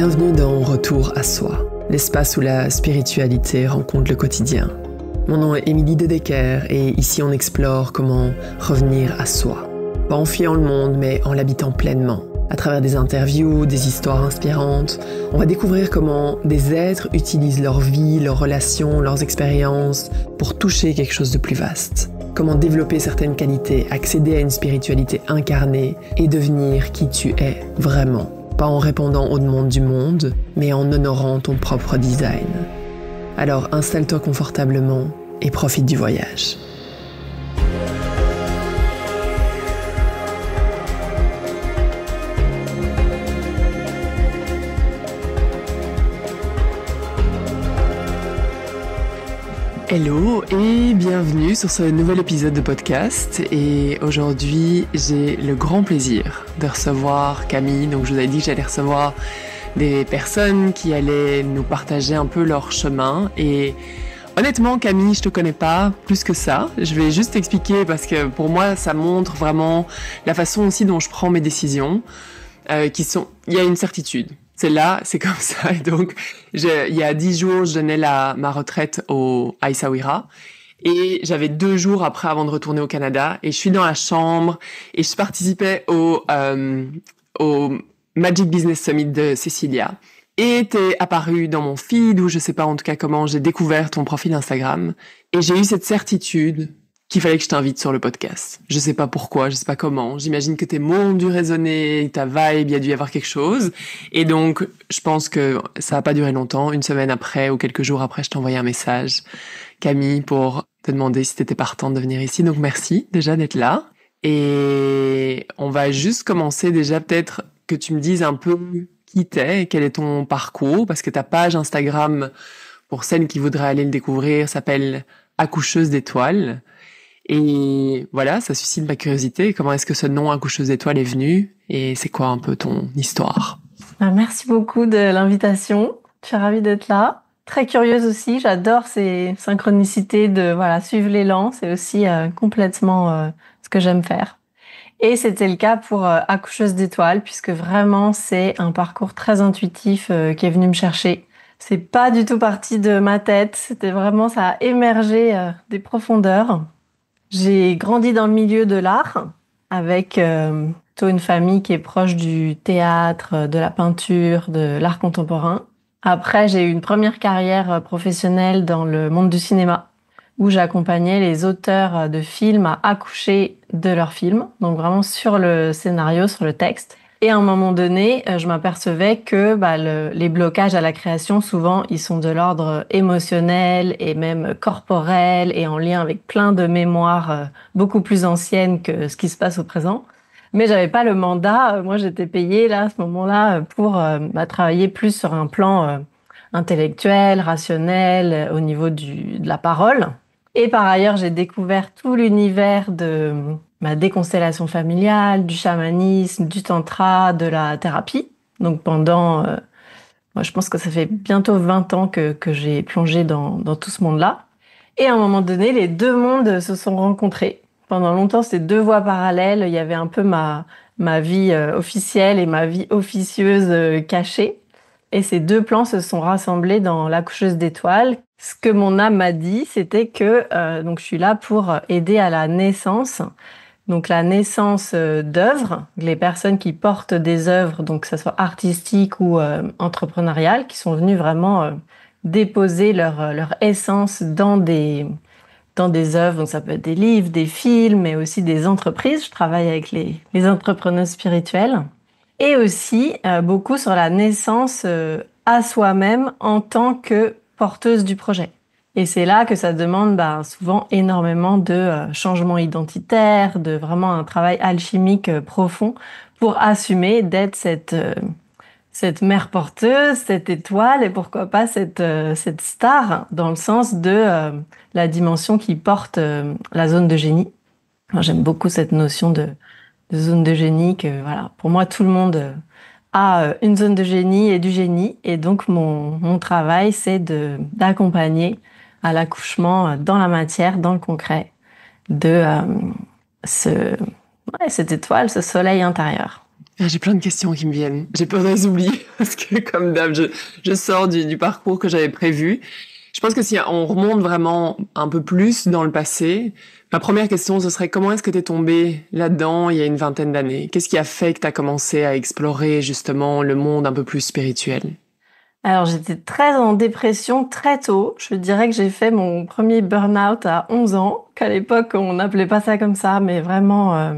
Bienvenue dans Retour à Soi, l'espace où la spiritualité rencontre le quotidien. Mon nom est Émilie Dedecker et ici on explore comment revenir à soi. Pas en fuyant le monde, mais en l'habitant pleinement. À travers des interviews, des histoires inspirantes, on va découvrir comment des êtres utilisent leur vie, leurs relations, leurs expériences pour toucher quelque chose de plus vaste. Comment développer certaines qualités, accéder à une spiritualité incarnée et devenir qui tu es vraiment. Pas en répondant aux demandes du monde, mais en honorant ton propre design. Alors installe-toi confortablement et profite du voyage. Hello et bienvenue sur ce nouvel épisode de podcast. Et aujourd'hui, j'ai le grand plaisir de recevoir Camille. Donc je vous avais dit que j'allais recevoir des personnes qui allaient nous partager un peu leur chemin. Et honnêtement, Camille, je te connais pas plus que ça. Je vais juste t'expliquer parce que pour moi, ça montre vraiment la façon aussi dont je prends mes décisions. Il y a une certitude. C'est là, c'est comme ça. Et donc, il y a 10 jours, je donnais ma retraite au Essaouira. Et j'avais 2 jours après avant de retourner au Canada. Et je suis dans la chambre et je participais au Magic Business Summit de Cecilia. Et t'es apparu dans mon feed, ou je sais pas en tout cas comment, j'ai découvert ton profil Instagram. Et j'ai eu cette certitude qu'il fallait que je t'invite sur le podcast. Je sais pas pourquoi, je sais pas comment. J'imagine que tes mots ont dû résonner, ta vibe, il y a dû y avoir quelque chose. Et donc, je pense que ça a pas duré longtemps. Une semaine après ou quelques jours après, je t'ai envoyé un message, Camille, pour te demander si t'étais partante de venir ici. Donc, merci déjà d'être là. Et on va juste commencer déjà peut-être que tu me dises un peu qui t'es, quel est ton parcours, parce que ta page Instagram, pour celles qui voudraient aller le découvrir, s'appelle Accoucheuse d'étoiles. Et voilà, ça suscite ma curiosité. Comment est-ce que ce nom Accoucheuse d'étoiles est venu? Et c'est quoi un peu ton histoire? Merci beaucoup de l'invitation. Je suis ravie d'être là. Très curieuse aussi. J'adore ces synchronicités de suivre l'élan. C'est aussi complètement ce que j'aime faire. Et c'était le cas pour Accoucheuse d'étoiles, puisque vraiment c'est un parcours très intuitif qui est venu me chercher. C'est pas du tout parti de ma tête. C'était vraiment, ça a émergé des profondeurs. J'ai grandi dans le milieu de l'art avec plutôt une famille qui est proche du théâtre, de la peinture, de l'art contemporain. Après, j'ai eu une première carrière professionnelle dans le monde du cinéma où j'accompagnais les auteurs de films à accoucher de leurs films, donc vraiment sur le scénario, sur le texte. Et à un moment donné, je m'apercevais que les blocages à la création, souvent, ils sont de l'ordre émotionnel et même corporel et en lien avec plein de mémoires beaucoup plus anciennes que ce qui se passe au présent. Mais j'avais pas le mandat. Moi, j'étais payée là à ce moment-là pour travailler plus sur un plan intellectuel, rationnel, au niveau de la parole. Et par ailleurs, j'ai découvert tout l'univers de des constellations familiales, du chamanisme, du tantra, de la thérapie. Donc pendant, moi je pense que ça fait bientôt 20 ans que j'ai plongé dans tout ce monde-là. Et à un moment donné, les deux mondes se sont rencontrés. Pendant longtemps, c'était 2 voies parallèles. Il y avait un peu ma vie officielle et ma vie officieuse cachée. Et ces 2 plans se sont rassemblés dans l'Accoucheuse d'étoiles. Ce que mon âme m'a dit, c'était que donc je suis là pour aider à la naissance. Donc la naissance d'œuvres, les personnes qui portent des œuvres, donc que ça soit artistique ou entrepreneuriales, qui sont venues vraiment déposer leur essence dans des œuvres. Donc ça peut être des livres, des films, mais aussi des entreprises. Je travaille avec les entrepreneurs spirituels. Et aussi beaucoup sur la naissance à soi-même en tant que porteuse du projet. Et c'est là que ça demande souvent énormément de changements identitaires, de vraiment un travail alchimique profond pour assumer d'être cette mère porteuse, cette étoile et pourquoi pas cette star dans le sens de la dimension qui porte la zone de génie. Moi, j'aime beaucoup cette notion de zone de génie que pour moi tout le monde a une zone de génie et du génie et donc mon travail c'est d'accompagner à l'accouchement dans la matière, dans le concret de cette étoile, ce soleil intérieur. Ah, j'ai plein de questions qui me viennent. J'ai peur de les oublier parce que, comme d'hab, je sors du parcours que j'avais prévu. Je pense que si on remonte vraiment un peu plus dans le passé, ma première question, ce serait comment est-ce que t'es tombée là-dedans il y a une vingtaine d'années? Qu'est-ce qui a fait que t'as commencé à explorer justement le monde un peu plus spirituel? Alors, j'étais très en dépression très tôt. Je dirais que j'ai fait mon premier burn-out à 11 ans, qu'à l'époque, on n'appelait pas ça comme ça, mais vraiment,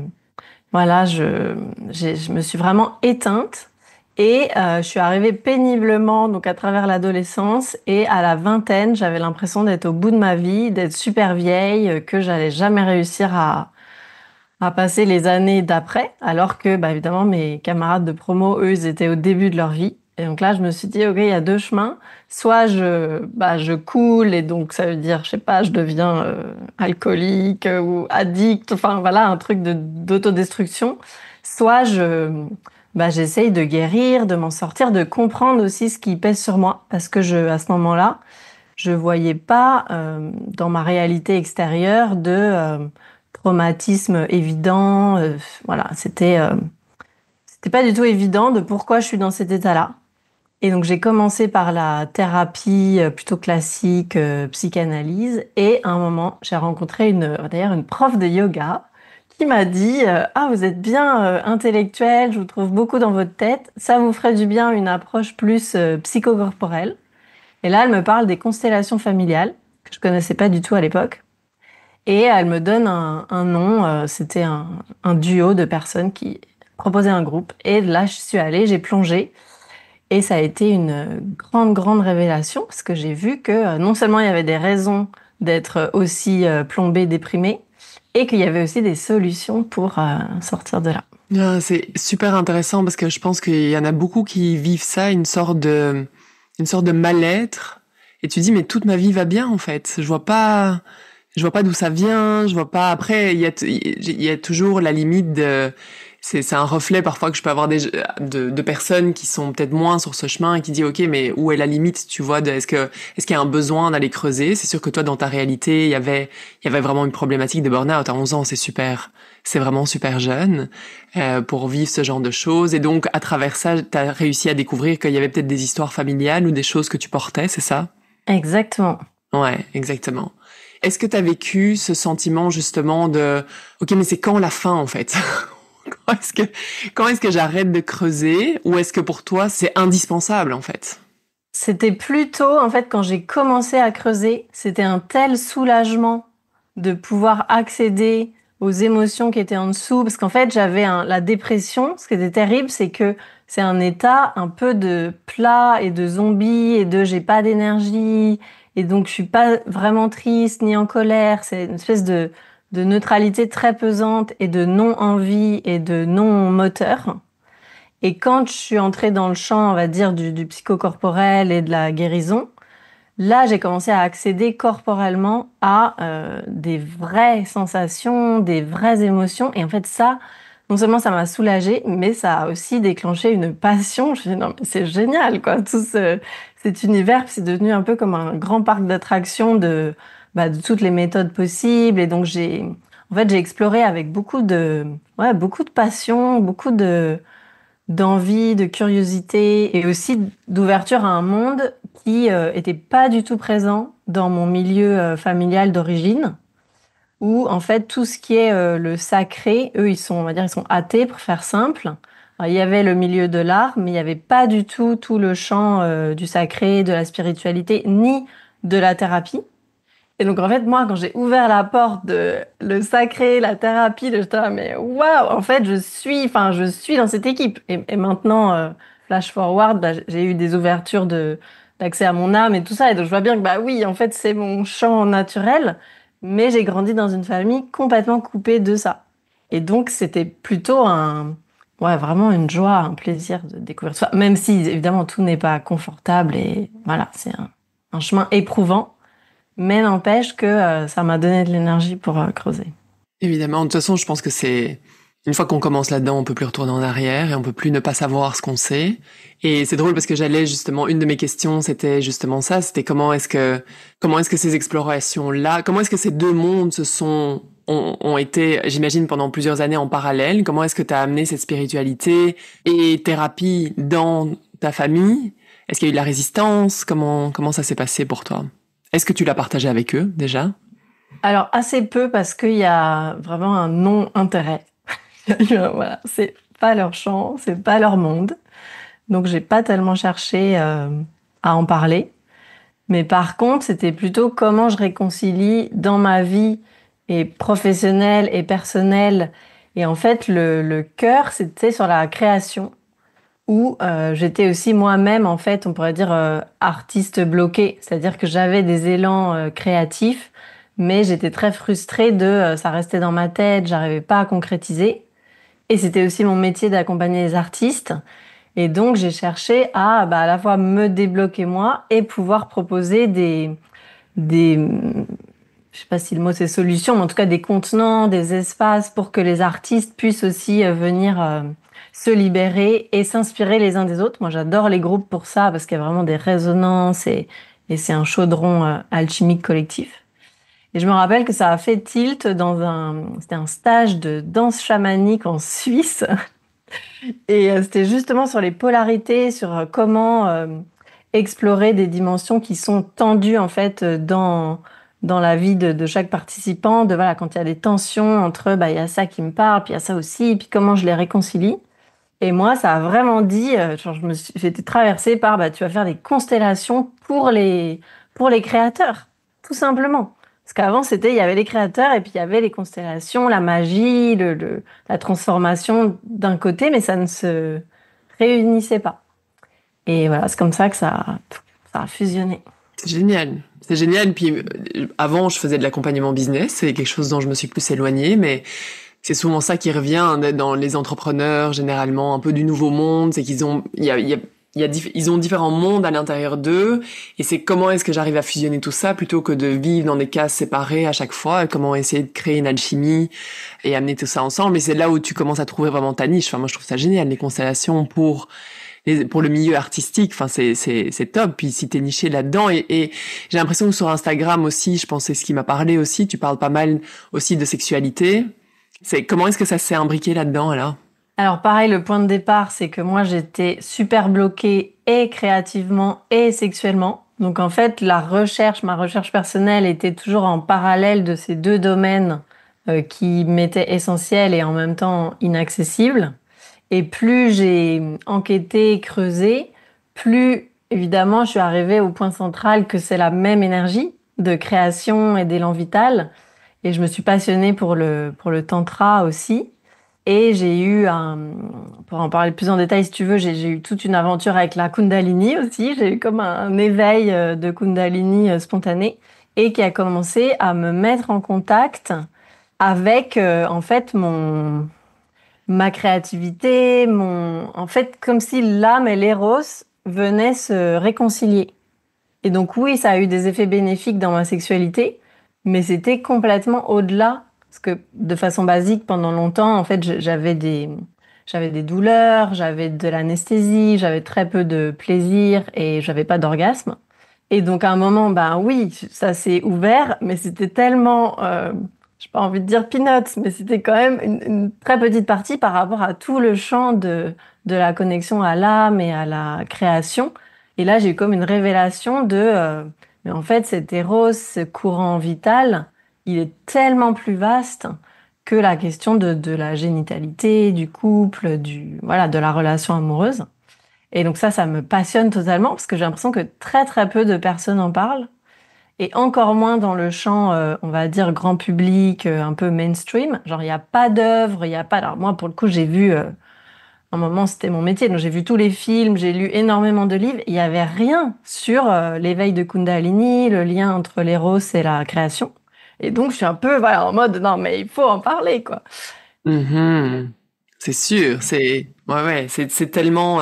voilà, je me suis vraiment éteinte. Et je suis arrivée péniblement, donc à travers l'adolescence, et à la vingtaine, j'avais l'impression d'être au bout de ma vie, d'être super vieille, que j'allais jamais réussir à passer les années d'après, alors que, bah, évidemment, mes camarades de promo, eux, ils étaient au début de leur vie. Et donc là, je me suis dit, OK, il y a deux chemins. Soit je coule, et donc ça veut dire, je sais pas, je deviens alcoolique ou addict, enfin voilà, un truc d'autodestruction. Soit j'essaye de guérir, de m'en sortir, de comprendre aussi ce qui pèse sur moi, parce que à ce moment-là, je voyais pas dans ma réalité extérieure de traumatisme évident. Voilà, c'était pas du tout évident de pourquoi je suis dans cet état-là. Et donc j'ai commencé par la thérapie plutôt classique, psychanalyse, et à un moment j'ai rencontré d'ailleurs une prof de yoga qui m'a dit ah, vous êtes bien intellectuel, je vous trouve beaucoup dans votre tête, ça vous ferait du bien une approche plus psychocorporelle. Et là elle me parle des constellations familiales que je connaissais pas du tout à l'époque. Et elle me donne un nom, c'était un duo de personnes qui proposaient un groupe. Et là, je suis allée, j'ai plongé. Et ça a été une grande, grande révélation parce que j'ai vu que non seulement il y avait des raisons d'être aussi plombée, déprimée, et qu'il y avait aussi des solutions pour sortir de là. Ah, c'est super intéressant parce que je pense qu'il y en a beaucoup qui vivent ça, une sorte de mal-être. Et tu dis, mais toute ma vie va bien, en fait. Je vois pas d'où ça vient, je vois pas. Après, il y a toujours la limite de, c'est un reflet parfois que je peux avoir de personnes qui sont peut-être moins sur ce chemin et qui disent, OK, mais où est la limite, tu vois, est-ce qu'il y a un besoin d'aller creuser? C'est sûr que toi, dans ta réalité, il y avait vraiment une problématique de burn-out à 11 ans, c'est vraiment super jeune, pour vivre ce genre de choses. Et donc, à travers ça, t'as réussi à découvrir qu'il y avait peut-être des histoires familiales ou des choses que tu portais, c'est ça? Exactement. Ouais, exactement. Est-ce que tu as vécu ce sentiment justement de OK, mais c'est quand la fin en fait? Quand est-ce que j'arrête de creuser ou est-ce que pour toi c'est indispensable en fait? C'était plutôt, en fait, quand j'ai commencé à creuser, c'était un tel soulagement de pouvoir accéder aux émotions qui étaient en dessous. Parce qu'en fait, la dépression. Ce qui était terrible, c'est que c'est un état un peu de plat et de zombie et de j'ai pas d'énergie. Et donc, je suis pas vraiment triste ni en colère. C'est une espèce de neutralité très pesante et de non-envie et de non-moteur. Et quand je suis entrée dans le champ, on va dire, du psychocorporel et de la guérison, là, j'ai commencé à accéder corporellement à des vraies sensations, des vraies émotions. Et en fait, ça, non seulement ça m'a soulagée, mais ça a aussi déclenché une passion. Je me suis dit, non, mais c'est génial, quoi, cet univers. Puis c'est devenu un peu comme un grand parc d'attractions de toutes les méthodes possibles. Et donc, j'ai exploré avec beaucoup de passion, d'envie, de curiosité et aussi d'ouverture à un monde qui était pas du tout présent dans mon milieu familial d'origine, où en fait tout ce qui est le sacré, eux on va dire ils sont athées pour faire simple. Alors, il y avait le milieu de l'art, mais il n'y avait pas du tout le champ du sacré, de la spiritualité, ni de la thérapie. Et donc, en fait, moi, quand j'ai ouvert la porte de le sacré, la thérapie, j'étais là, mais waouh, en fait, je suis dans cette équipe. Et maintenant, flash forward, bah, j'ai eu des ouvertures d'accès à mon âme et tout ça. Et donc, je vois bien que, bah oui, en fait, c'est mon champ naturel. Mais j'ai grandi dans une famille complètement coupée de ça. Et donc, c'était plutôt ouais, vraiment une joie, un plaisir de découvrir ça. Même si, évidemment, tout n'est pas confortable et voilà, c'est un chemin éprouvant. Mais n'empêche que ça m'a donné de l'énergie pour creuser. Évidemment, de toute façon, je pense que c'est une fois qu'on commence là-dedans, on peut plus retourner en arrière et on peut plus ne pas savoir ce qu'on sait. Et c'est drôle parce que une de mes questions, c'était justement ça, c'était comment est-ce que ces explorations-là, comment est-ce que ces deux mondes ont été, j'imagine, pendant plusieurs années en parallèle. Comment est-ce que tu as amené cette spiritualité et thérapie dans ta famille? Est-ce qu'il y a eu de la résistance? Comment ça s'est passé pour toi? Est-ce que tu l'as partagé avec eux déjà? Alors, assez peu parce qu'il y a vraiment un non-intérêt. Voilà, c'est pas leur champ, c'est pas leur monde. Donc, j'ai pas tellement cherché à en parler. Mais par contre, c'était plutôt comment je réconcilie dans ma vie et professionnelle et personnelle. Et en fait, le cœur, c'était sur la création, où j'étais aussi moi-même, en fait, on pourrait dire artiste bloqué. C'est-à-dire que j'avais des élans créatifs, mais j'étais très frustrée de ça restait dans ma tête, j'arrivais pas à concrétiser. Et c'était aussi mon métier d'accompagner les artistes. Et donc, j'ai cherché à la fois me débloquer moi et pouvoir proposer je sais pas si le mot c'est solution, mais en tout cas des contenants, des espaces pour que les artistes puissent aussi venir se libérer et s'inspirer les uns des autres. Moi, j'adore les groupes pour ça parce qu'il y a vraiment des résonances et c'est un chaudron alchimique collectif. Et je me rappelle que ça a fait tilt c'était un stage de danse chamanique en Suisse. Et c'était justement sur les polarités, sur comment explorer des dimensions qui sont tendues en fait dans la vie de chaque participant. De voilà, quand il y a des tensions entre il y a ça qui me parle, puis il y a ça aussi, et puis comment je les réconcilie. Et moi, ça a vraiment dit, genre j'ai été traversée par tu vas faire des constellations pour les créateurs, tout simplement. Parce qu'avant, il y avait les créateurs et puis il y avait les constellations, la magie, la transformation d'un côté, mais ça ne se réunissait pas. Et voilà, c'est comme ça que ça a fusionné. C'est génial. C'est génial. Puis avant, je faisais de l'accompagnement business. C'est quelque chose dont je me suis plus éloignée, mais c'est souvent ça qui revient dans les entrepreneurs, généralement, un peu du nouveau monde. C'est qu'ils ont, ils ont différents mondes à l'intérieur d'eux. Et c'est comment est-ce que j'arrive à fusionner tout ça plutôt que de vivre dans des cases séparées à chaque fois. Comment essayer de créer une alchimie et amener tout ça ensemble. Et c'est là où tu commences à trouver vraiment ta niche. Enfin, moi, je trouve ça génial, les constellations pour le milieu artistique. Enfin, c'est top. Puis si t'es niché là-dedans et j'ai l'impression que sur Instagram aussi, je pense que c'est ce qui m'a parlé aussi. Tu parles pas mal aussi de sexualité. Comment est-ce que ça s'est imbriqué là-dedans, alors? Alors pareil, le point de départ, c'est que moi j'étais super bloquée et créativement et sexuellement. Donc en fait, ma recherche personnelle était toujours en parallèle de ces deux domaines qui m'étaient essentiels et en même temps inaccessibles. Et plus j'ai enquêté, creusé, plus évidemment je suis arrivée au point central que c'est la même énergie de création et d'élan vital. Et je me suis passionnée pour le tantra aussi. Et pour en parler plus en détail si tu veux, j'ai eu toute une aventure avec la Kundalini aussi. J'ai eu comme un éveil de Kundalini spontané et qui a commencé à me mettre en contact avec en fait ma créativité, en fait comme si l'âme et l'éros venaient se réconcilier. Et donc oui, ça a eu des effets bénéfiques dans ma sexualité, mais c'était complètement au-delà. Parce que de façon basique, pendant longtemps, en fait, j'avais des douleurs, j'avais de l'anesthésie, j'avais très peu de plaisir et j'avais pas d'orgasme. Et donc à un moment, oui, ça s'est ouvert, mais c'était tellement, j'ai pas envie de dire peanuts, mais c'était quand même une très petite partie par rapport à tout le champ de la connexion à l'âme et à la création. Et là, j'ai eu comme une révélation mais en fait, cet éros, ce courant vital, il est tellement plus vaste que la question de la génitalité, du couple, voilà, de la relation amoureuse. Et donc ça me passionne totalement parce que j'ai l'impression que très très peu de personnes en parlent. Et encore moins dans le champ, on va dire, grand public, un peu mainstream. Genre, il n'y a pas d'œuvre, il n'y a pas... Alors moi, pour le coup, j'ai vu... un moment, c'était mon métier, donc j'ai vu tous les films, j'ai lu énormément de livres. Il n'y avait rien sur l'éveil de Kundalini, le lien entre l'éros et la création. Et donc, je suis un peu, voilà, en mode, non, mais il faut en parler, quoi. Mhm. C'est sûr, c'est tellement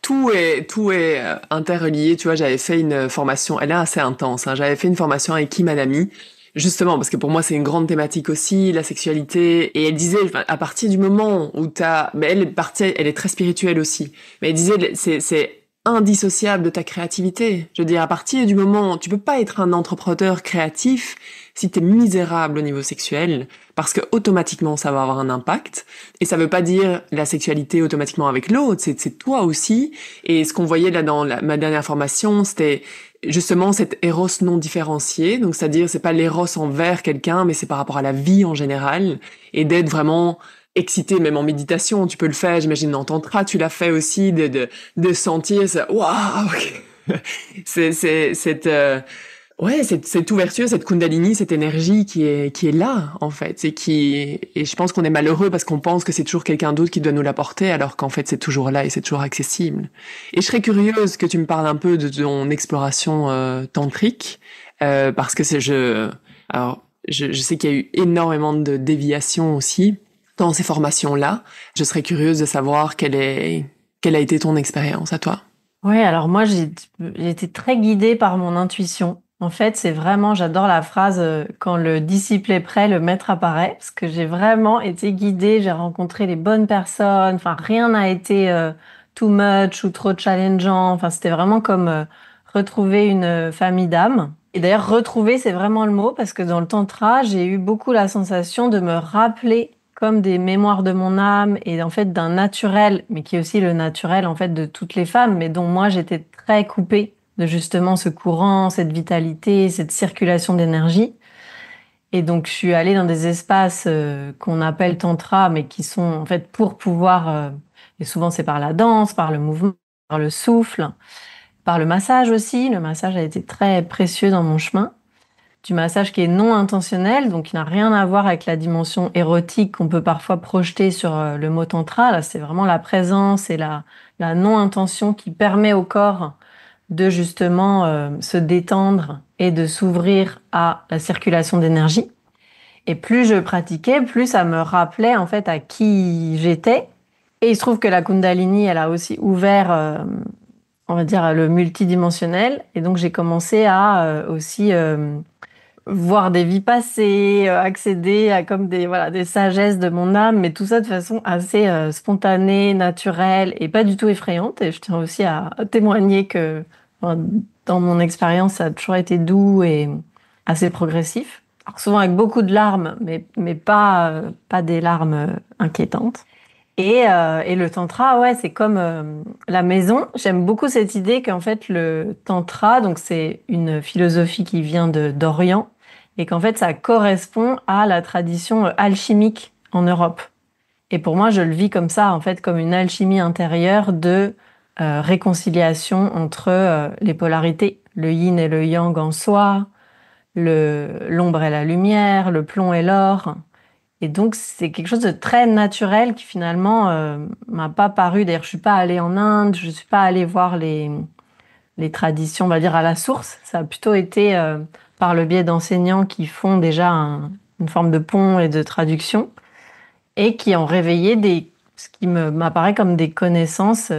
tout est interrelié. Tu vois, j'avais fait une formation, elle est assez intense. Hein, j'avais fait une formation avec Kim Adami, justement parce que pour moi c'est une grande thématique aussi, la sexualité. Et elle disait, enfin, à partir du moment où mais elle est très spirituelle aussi. Mais elle disait, c'est indissociable de ta créativité. Je veux dire, à partir du moment, tu peux pas être un entrepreneur créatif si t'es misérable au niveau sexuel, parce que automatiquement ça va avoir un impact. Et ça veut pas dire la sexualité automatiquement avec l'autre, c'est toi aussi. Et ce qu'on voyait là dans ma dernière formation, c'était justement cet éros non différencié. Donc c'est-à-dire, c'est pas l'éros envers quelqu'un, mais c'est par rapport à la vie en général, et d'être vraiment excité, même en méditation, tu peux le faire, j'imagine dans tantra, tu l'as fait aussi, de sentir ça, waouh, cette ouverture, cette kundalini, cette énergie qui est là, en fait, et je pense qu'on est malheureux parce qu'on pense que c'est toujours quelqu'un d'autre qui doit nous l'apporter, alors qu'en fait, c'est toujours là et c'est toujours accessible. Et je serais curieuse que tu me parles un peu de ton exploration, tantrique, parce que je sais qu'il y a eu énormément de déviations aussi dans ces formations-là. Je serais curieuse de savoir quelle a été ton expérience à toi. Ouais, alors moi, j'ai été très guidée par mon intuition. En fait, c'est vraiment, j'adore la phrase quand le disciple est prêt, le maître apparaît, parce que j'ai vraiment été guidée, j'ai rencontré les bonnes personnes, enfin rien n'a été too much ou trop challengeant, enfin c'était vraiment comme retrouver une famille d'âmes. Et d'ailleurs, retrouver, c'est vraiment le mot, parce que dans le tantra, j'ai eu beaucoup la sensation de me rappeler comme des mémoires de mon âme et en fait d'un naturel, mais qui est aussi le naturel en fait de toutes les femmes, mais dont moi j'étais très coupée de justement ce courant, cette vitalité, cette circulation d'énergie. Et donc je suis allée dans des espaces qu'on appelle tantra, mais qui sont en fait pour pouvoir, et souvent c'est par la danse, par le mouvement, par le souffle, par le massage aussi. Le massage a été très précieux dans mon chemin. Du massage qui est non intentionnel, donc qui n'a rien à voir avec la dimension érotique qu'on peut parfois projeter sur le mot tantra. Là, c'est vraiment la présence et la non-intention qui permet au corps de justement se détendre et de s'ouvrir à la circulation d'énergie. Et plus je pratiquais, plus ça me rappelait en fait à qui j'étais. Et il se trouve que la Kundalini, elle a aussi ouvert, on va dire, le multidimensionnel. Et donc j'ai commencé à aussi voir des vies passées, accéder à comme des sagesses de mon âme, mais tout ça de façon assez spontanée, naturelle et pas du tout effrayante. Et je tiens aussi à témoigner que enfin, dans mon expérience, ça a toujours été doux et assez progressif. Alors souvent avec beaucoup de larmes, mais pas des larmes inquiétantes. Et le tantra, ouais, c'est comme la maison. J'aime beaucoup cette idée qu'en fait le tantra, donc c'est une philosophie qui vient d'Orient, et qu'en fait ça correspond à la tradition alchimique en Europe. Et pour moi, je le vis comme ça, en fait, comme une alchimie intérieure de réconciliation entre les polarités, le yin et le yang en soi, l'ombre et la lumière, le plomb et l'or. Et donc, c'est quelque chose de très naturel qui finalement m'a pas paru. D'ailleurs, je suis pas allée en Inde, je suis pas allée voir les traditions, on va dire, à la source. Ça a plutôt été par le biais d'enseignants qui font déjà une forme de pont et de traduction et qui ont réveillé ce qui m'apparaît comme des connaissances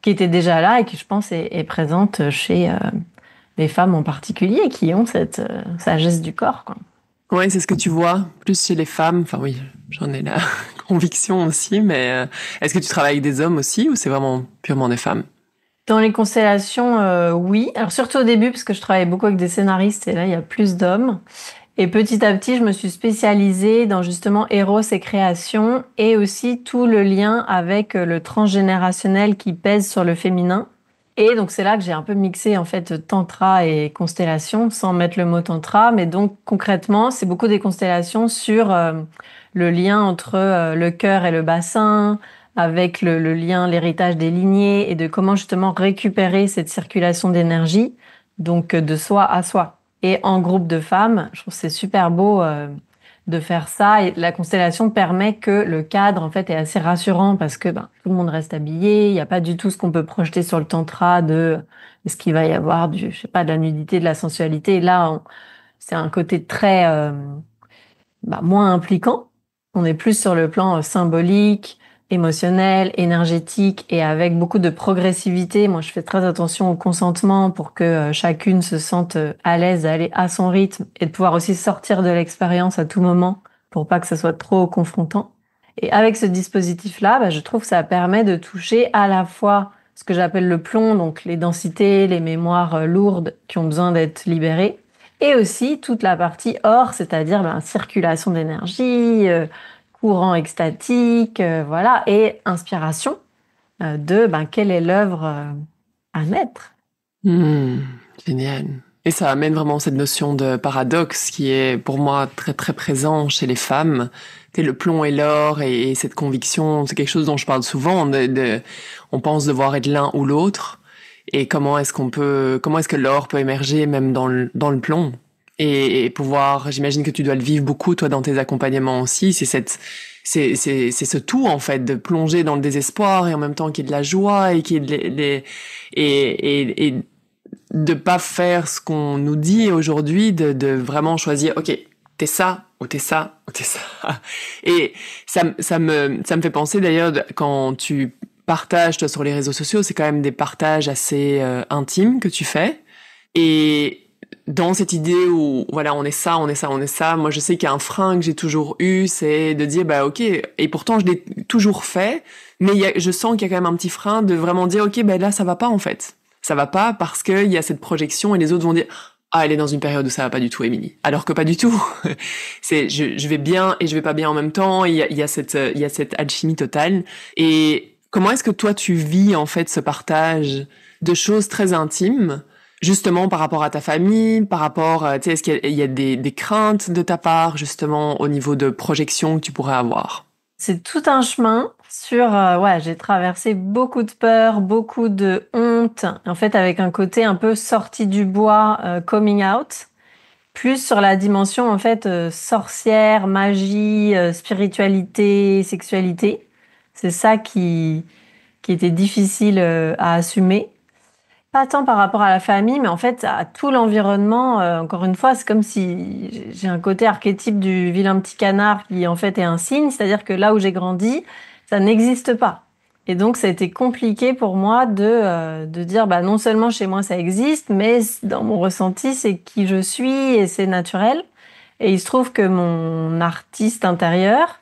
qui étaient déjà là et qui, je pense, est présente chez les femmes en particulier qui ont cette sagesse du corps, quoi. Ouais, c'est ce que tu vois, plus chez les femmes. Enfin oui, j'en ai la conviction aussi, mais est-ce que tu travailles avec des hommes aussi ou c'est vraiment purement des femmes? Dans les constellations, oui. Alors surtout au début, parce que je travaillais beaucoup avec des scénaristes et là, il y a plus d'hommes. Et petit à petit, je me suis spécialisée dans justement Eros et création et aussi tout le lien avec le transgénérationnel qui pèse sur le féminin. Et donc c'est là que j'ai un peu mixé en fait tantra et constellation sans mettre le mot tantra, mais donc concrètement c'est beaucoup des constellations sur le lien entre le cœur et le bassin, avec le lien, l'héritage des lignées et de comment justement récupérer cette circulation d'énergie, donc de soi à soi. Et en groupe de femmes, je trouve que c'est super beau de faire ça. Et la constellation permet que le cadre, en fait, est assez rassurant parce que tout le monde reste habillé. Il n'y a pas du tout ce qu'on peut projeter sur le tantra de est-ce qu'il va y avoir je sais pas, de la nudité, de la sensualité. Là, c'est un côté très moins impliquant. On est plus sur le plan symbolique, émotionnel, énergétique et avec beaucoup de progressivité. Moi, je fais très attention au consentement pour que chacune se sente à l'aise d'aller à son rythme et de pouvoir aussi sortir de l'expérience à tout moment pour pas que ça soit trop confrontant. Et avec ce dispositif-là, je trouve que ça permet de toucher à la fois ce que j'appelle le plomb, donc les densités, les mémoires lourdes qui ont besoin d'être libérées. Et aussi toute la partie or, c'est-à-dire circulation d'énergie, courant extatique, voilà, et inspiration de quelle est l'œuvre à naître. Hmm, génial. Et ça amène vraiment cette notion de paradoxe qui est pour moi très très présent chez les femmes. C'est le plomb et l'or et cette conviction, c'est quelque chose dont je parle souvent. On pense devoir être l'un ou l'autre. Et comment est-ce que l'or peut émerger même dans le plomb et pouvoir, j'imagine que tu dois le vivre beaucoup toi dans tes accompagnements aussi. C'est ce tout en fait de plonger dans le désespoir et en même temps qu'il y ait de la joie et qu'il y ait et de pas faire ce qu'on nous dit aujourd'hui, de vraiment choisir, ok, t'es ça, ou t'es ça, ou t'es ça. Et ça me fait penser d'ailleurs, quand tu partages, toi, sur les réseaux sociaux, c'est quand même des partages assez intimes que tu fais. Et dans cette idée où, voilà, on est ça, on est ça, on est ça, moi je sais qu'il y a un frein que j'ai toujours eu, c'est de dire, bah ok, et pourtant je l'ai toujours fait, mais je sens qu'il y a quand même un petit frein de vraiment dire, ok, ben là ça va pas en fait. Ça va pas parce qu'il y a cette projection et les autres vont dire, ah, elle est dans une période où ça va pas du tout, Émilie. Alors que pas du tout. Je vais bien et je vais pas bien en même temps. Il y a cette alchimie totale. Et comment est-ce que toi tu vis en fait ce partage de choses très intimes, justement par rapport à ta famille, par rapport, tu sais, est-ce qu'il y a des craintes de ta part justement au niveau de projection que tu pourrais avoir? C'est tout un chemin sur, ouais, j'ai traversé beaucoup de peurs, beaucoup de honte, en fait, avec un côté un peu sorti du bois, coming out, plus sur la dimension, en fait, sorcière, magie, spiritualité, sexualité. C'est ça qui était difficile, à assumer. Pas tant par rapport à la famille, mais en fait à tout l'environnement. Encore une fois, c'est comme si j'ai un côté archétype du vilain petit canard qui en fait est un signe, c'est-à-dire que là où j'ai grandi, ça n'existe pas. Et donc ça a été compliqué pour moi de dire bah non seulement chez moi ça existe, mais dans mon ressenti c'est qui je suis et c'est naturel. Et il se trouve que mon artiste intérieur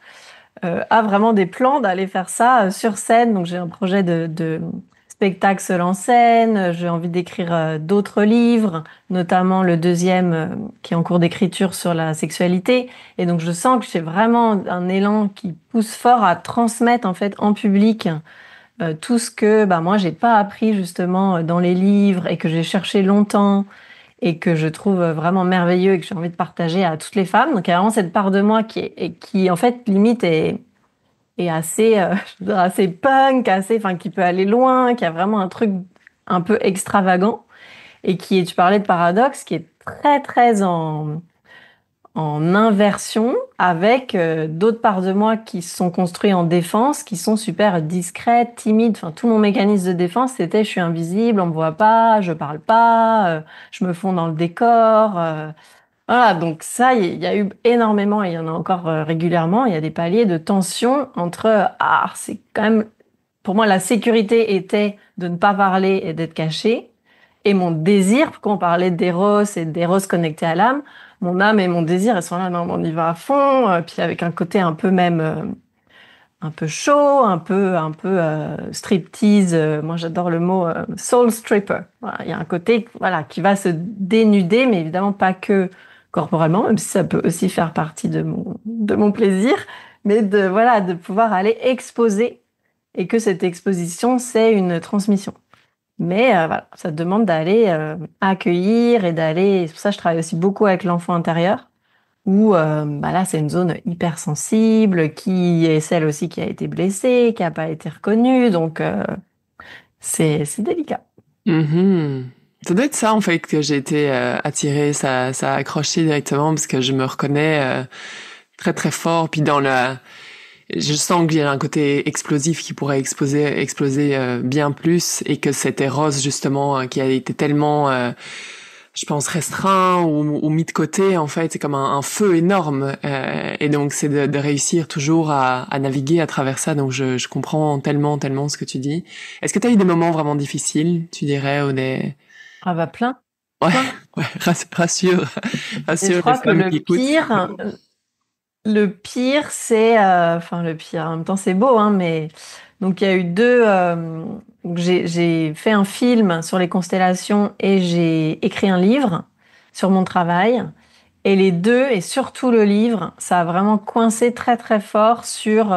a vraiment des plans d'aller faire ça sur scène. Donc j'ai un projet de spectacle seul en scène. J'ai envie d'écrire d'autres livres, notamment le deuxième qui est en cours d'écriture sur la sexualité. Et donc je sens que j'ai vraiment un élan qui pousse fort à transmettre en fait en public tout ce que bah, moi j'ai pas appris justement dans les livres et que j'ai cherché longtemps et que je trouve vraiment merveilleux et que j'ai envie de partager à toutes les femmes. Donc il y a vraiment cette part de moi qui en fait limite est assez, je veux dire, assez punk, assez, enfin qui peut aller loin, qui a vraiment un truc un peu extravagant et qui est, tu parlais de paradoxe, qui est très très en inversion avec d'autres parts de moi qui se sont construits en défense, qui sont super discrètes, timides. Enfin, tout mon mécanisme de défense, c'était je suis invisible, on me voit pas, je parle pas, je me fonds dans le décor. Voilà, donc ça, il y a eu énormément, et il y en a encore régulièrement, il y a des paliers de tension entre, c'est quand même, pour moi, la sécurité était de ne pas parler et d'être caché, et mon désir, quand on parlait d'Eros et d'Eros connecté à l'âme, mon âme et mon désir, elles sont là, non, on y va à fond, puis avec un côté un peu même, un peu chaud, un peu striptease, moi j'adore le mot soul stripper. Voilà, il y a un côté, voilà, qui va se dénuder, mais évidemment pas que corporellement, même si ça peut aussi faire partie de mon plaisir, mais voilà, de pouvoir aller exposer et que cette exposition, c'est une transmission. Mais voilà, ça demande d'aller accueillir et d'aller. C'est pour ça que je travaille aussi beaucoup avec l'enfant intérieur, où bah là, c'est une zone hypersensible, qui est celle aussi qui a été blessée, qui n'a pas été reconnue, donc c'est délicat. Mhm. Ça doit être ça en fait que j'ai été attirée, ça a accroché directement parce que je me reconnais très très fort. Puis je sens qu'il y a un côté explosif qui pourrait exploser bien plus et que cet Eros justement qui a été tellement, je pense, restreint ou mis de côté en fait, c'est comme un feu énorme et donc c'est de réussir toujours à naviguer à travers ça. Donc je comprends tellement tellement ce que tu dis. Est-ce que tu as eu des moments vraiment difficiles, tu dirais, ou des Ah bah plein, ouais, plein. ouais, rassure, Et je rassure les crois que femmes qui écoutent. le pire, c'est, enfin le pire, en même temps c'est beau, hein, mais Donc il y a eu j'ai fait un film sur les constellations et j'ai écrit un livre sur mon travail. Et les deux, et surtout le livre, ça a vraiment coincé très très fort sur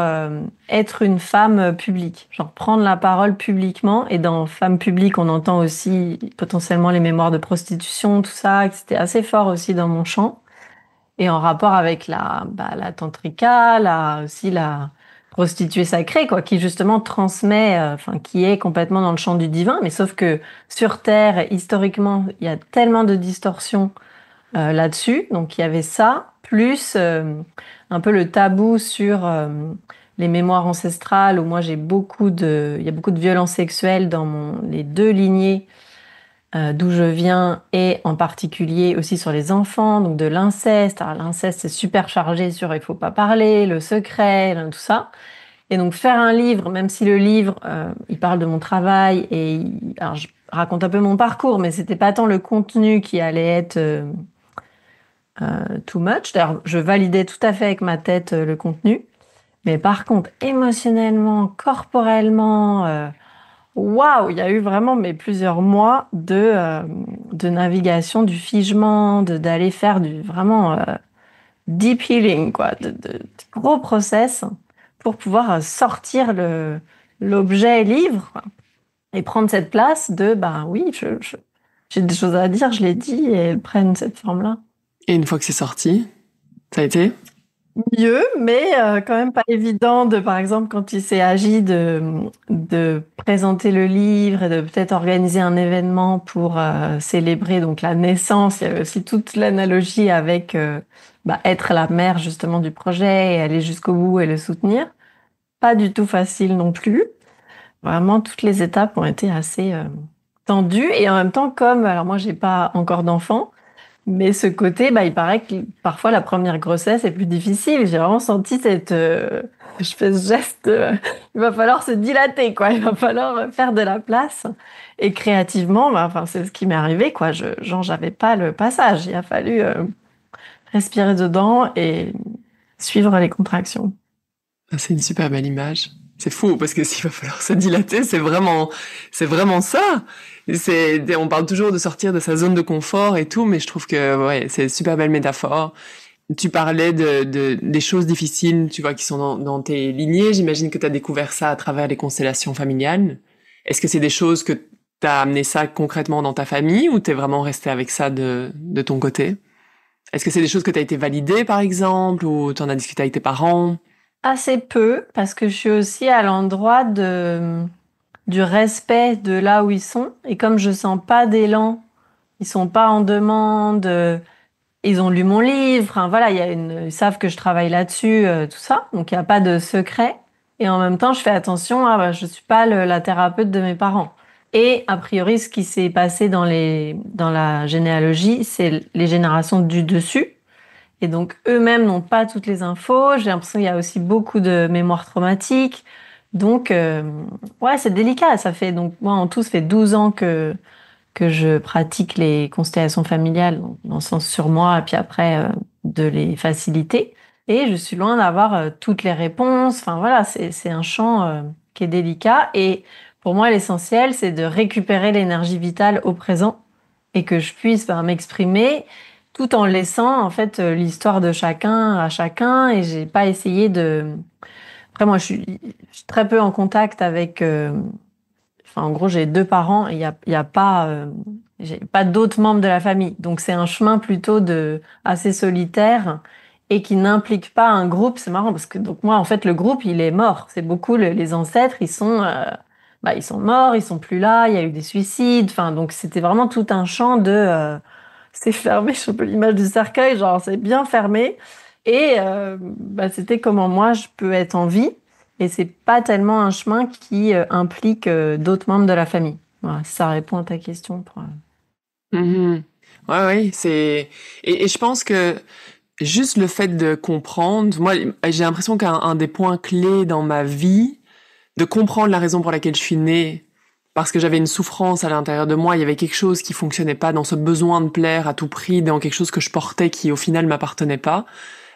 être une femme publique. Genre prendre la parole publiquement. Et dans femme publique, on entend aussi potentiellement les mémoires de prostitution, tout ça, et que c'était assez fort aussi dans mon champ. Et en rapport avec la tantrika, aussi la prostituée sacrée, quoi, qui justement transmet, qui est complètement dans le champ du divin. Mais sauf que sur Terre, historiquement, il y a tellement de distorsions là-dessus. Donc il y avait ça, plus un peu le tabou sur les mémoires ancestrales, où moi il y a beaucoup de violences sexuelles dans les deux lignées d'où je viens, et en particulier aussi sur les enfants, donc de l'inceste. Alors l'inceste c'est super chargé sur il faut pas parler, le secret, tout ça. Et donc faire un livre, même si le livre il parle de mon travail alors je raconte un peu mon parcours, mais c'était pas tant le contenu qui allait être too much. D'ailleurs, je validais tout à fait avec ma tête le contenu. Mais par contre, émotionnellement, corporellement, waouh, il y a eu vraiment plusieurs mois de navigation, du figement, d'aller faire du vraiment deep healing, quoi, de gros process pour pouvoir sortir l'objet livre, quoi, et prendre cette place bah oui, j'ai des choses à dire, je l'ai dit, et elles prennent cette forme-là. Et une fois que c'est sorti, ça a été? Mieux, mais quand même pas évident par exemple, quand il s'est agi de présenter le livre et de peut-être organiser un événement pour célébrer donc la naissance. Il y avait aussi toute l'analogie avec être la mère justement du projet et aller jusqu'au bout et le soutenir. Pas du tout facile non plus. Vraiment, toutes les étapes ont été assez tendues et en même temps, alors moi j'ai pas encore d'enfant. Mais ce côté, il paraît que parfois la première grossesse est plus difficile. J'ai vraiment senti je fais ce geste, il va falloir se dilater, quoi. Il va falloir faire de la place. Et créativement, c'est ce qui m'est arrivé, quoi. J'avais pas le passage. Il a fallu respirer dedans et suivre les contractions. C'est une super belle image. C'est fou parce que s'il va falloir se dilater, c'est vraiment ça. On parle toujours de sortir de sa zone de confort et tout, mais je trouve que ouais, c'est une super belle métaphore. Tu parlais des choses difficiles, tu vois, qui sont dans tes lignées. J'imagine que tu as découvert ça à travers les constellations familiales. Est-ce que c'est des choses que t'as amené ça concrètement dans ta famille ou t'es vraiment resté avec ça de ton côté? Est-ce que c'est des choses que t'as été validées, par exemple, ou t'en as discuté avec tes parents? Assez peu, parce que je suis aussi à l'endroit du respect de là où ils sont. Et comme je sens pas d'élan, ils sont pas en demande, ils ont lu mon livre, enfin, voilà, ils savent que je travaille là-dessus, tout ça. Donc il n'y a pas de secret. Et en même temps, je fais attention, je suis pas la thérapeute de mes parents. Et a priori, ce qui s'est passé dans la généalogie, c'est les générations du dessus. Et donc, eux-mêmes n'ont pas toutes les infos. J'ai l'impression qu'il y a aussi beaucoup de mémoire traumatique. Donc, ouais, c'est délicat. Donc, moi, en tout, ça fait 12 ans que je pratique les constellations familiales, dans le sens sur moi, et puis après, de les faciliter. Et je suis loin d'avoir toutes les réponses. Enfin, voilà, c'est un champ qui est délicat. Et pour moi, l'essentiel, c'est de récupérer l'énergie vitale au présent et que je puisse m'exprimer tout en laissant en fait l'histoire de chacun à chacun. Et j'ai pas essayé de. Après, moi, je suis très peu en contact avec. En gros, j'ai 2 parents et il y a pas, j'ai pas d'autres membres de la famille. Donc, c'est un chemin plutôt assez solitaire et qui n'implique pas un groupe. C'est marrant parce que donc moi, en fait, le groupe, il est mort. C'est beaucoup les ancêtres, ils sont morts, ils sont plus là. Il y a eu des suicides. Enfin, donc c'était vraiment tout un champ c'est fermé. Je sais pas l'image du cercueil, genre c'est bien fermé. Et c'était comment moi je peux être en vie. Et c'est pas tellement un chemin qui implique d'autres membres de la famille. Voilà, si ça répond à ta question. Mhm. Ouais, ouais, et je pense que juste le fait de comprendre, moi, j'ai l'impression qu'un des points clés dans ma vie, de comprendre la raison pour laquelle je suis née, parce que j'avais une souffrance à l'intérieur de moi, il y avait quelque chose qui fonctionnait pas dans ce besoin de plaire à tout prix, dans quelque chose que je portais qui au final m'appartenait pas.